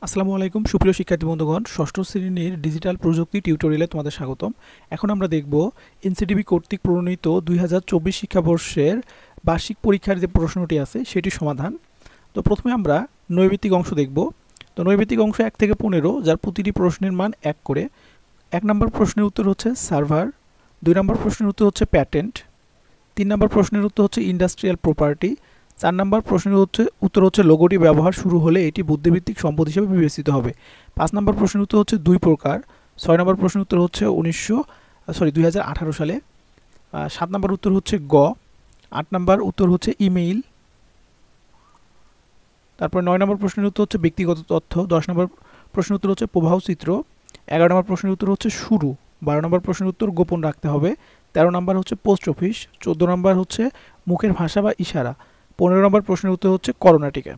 আসসালামু আলাইকুম সুপ্রিয় শিক্ষার্থী বন্ধুগণ, ষষ্ঠ শ্রেণীর ডিজিটাল প্রযুক্তি টিউটোরিয়ালে তোমাদের স্বাগতম। এখন আমরা দেখব এনসিটিবি কর্তৃক প্রণীত 2024 শিক্ষাবর্ষের বার্ষিক পরীক্ষার যে প্রশ্নটি আছে সেটির সমাধান। তো প্রথমে আমরা নৈবেতিক অংশ দেখব। তো নৈবেতিক অংশ 1 থেকে 15, যার প্রতিটি প্রশ্নের মান 1 করে। 1 নম্বর প্রশ্নের উত্তর হচ্ছে সার্ভার, 2 নম্বর প্রশ্নের উত্তর হচ্ছে প্যাটেন্ট, 3 নম্বর প্রশ্নের উত্তর হচ্ছে ইন্ডাস্ট্রিয়াল প্রপার্টি, 4 নম্বর প্রশ্নের উত্তর হচ্ছে লোগোটি ব্যবহার শুরু হলে এটি বুদ্ধিভিত্তিক সম্পদ হিসেবে বিবেচিত হবে। 5 নম্বর প্রশ্নের উত্তর হচ্ছে 2 প্রকার, 6 নম্বর প্রশ্নের উত্তর হচ্ছে 2018 সালে, 7 নম্বর উত্তর হচ্ছে গ, 8 নম্বর উত্তর হচ্ছে ইমেইল, তারপর 9 নম্বর প্রশ্নের উত্তর হচ্ছে ব্যক্তিগত তথ্য, 10 নম্বর প্রশ্নের উত্তর হচ্ছে প্রবাহ চিত্র, 11 নম্বর প্রশ্নের উত্তর হচ্ছে শুরু, 12 নম্বর প্রশ্নের উত্তর গোপন রাখতে হবে, 13 নম্বর হচ্ছে পোস্ট অফিস, 14 নম্বর হচ্ছে মুখের ভাষা বা ইশারা, 15 নম্বর প্রশ্নের উত্তর হচ্ছে করোনা টিকা।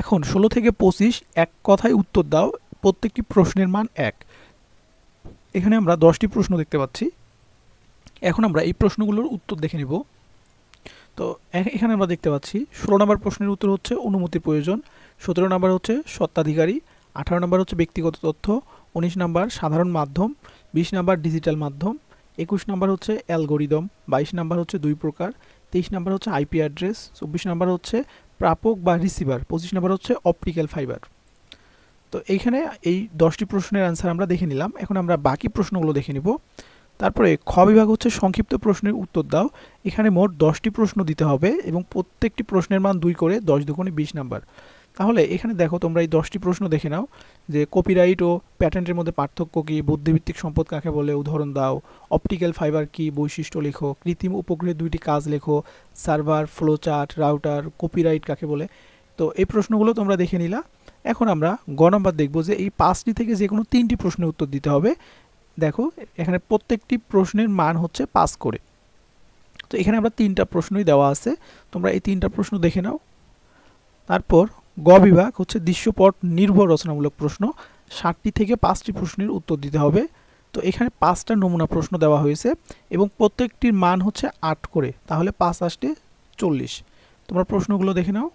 এখন 16 থেকে 25 এক কথায় উত্তর দাও, প্রত্যেকটি প্রশ্নের মান 1। এখানে আমরা 10টি প্রশ্ন দেখতে পাচ্ছি। এখন আমরা এই প্রশ্নগুলোর উত্তর দেখে নিব। তো এখানে আমরা দেখতে পাচ্ছি 16 নম্বর প্রশ্নের উত্তর হচ্ছে অনুমতির প্রয়োজন, 17 নম্বর হচ্ছে স্বত্বাধিকারী, 18 নম্বর হচ্ছে ব্যক্তিগত তথ্য, 19 নম্বর সাধারণ মাধ্যম, 20 নম্বর ডিজিটাল মাধ্যম, 21 নম্বর হচ্ছে অ্যালগোরিদম, 22 নম্বর হচ্ছে 2 প্রকার, 23 নম্বর হচ্ছে আইপি অ্যাড্রেস, 24 নম্বর হচ্ছে প্রাপক বা রিসিভার, 25 নম্বর হচ্ছে অপটিক্যাল ফাইবার। তো এইখানে এই 10টি প্রশ্নের অ্যান্সার আমরা দেখে নিলাম। এখন আমরা বাকি প্রশ্নগুলো দেখে নিব। তারপরে খ বিভাগ হচ্ছে সংক্ষিপ্ত প্রশ্নের উত্তর দাও। এখানে মোট 10টি প্রশ্ন দিতে হবে এবং প্রত্যেকটি প্রশ্নের মান 2 করে, 10 দুগুণে 20 নাম্বার। তাহলে এখানে দেখো, তোমরা এই 10টি প্রশ্ন দেখে নাও যে কপিরাইট ও প্যাটেন্টের মধ্যে পার্থক্য কী, বুদ্ধিভিত্তিক সম্পদ কাকে বলে উদাহরণ দাও, অপটিক্যাল ফাইবার কী বৈশিষ্ট্য লেখো, কৃত্রিম উপগ্রহের 2টি কাজ লেখো, সার্ভার, ফ্লোচার্ট, রাউটার, কপিরাইট কাকে বলে। তো এই প্রশ্নগুলো তোমরা দেখে নিলা। এখন আমরা গ নাম্বার দেখব যে এই 5টি থেকে যে কোনো 3টি প্রশ্নের উত্তর দিতে হবে। দেখো এখানে প্রত্যেকটি প্রশ্নের মান হচ্ছে 5 করে। তো এখানে আমরা 3টা প্রশ্নই দেওয়া আছে, তোমরা এই 3টা প্রশ্ন দেখে নাও। তারপর গ বিভাগ হচ্ছে দৃশ্যপট নির্ভর রচনামূলক প্রশ্ন, 60টি থেকে 5টি প্রশ্নের উত্তর দিতে হবে। তো এখানে 5টা নমুনা প্রশ্ন দেওয়া হয়েছে এবং প্রত্যেকটির মান হচ্ছে 8 করে, তাহলে 5 আসলে 40। তোমরা প্রশ্নগুলো দেখে নাও।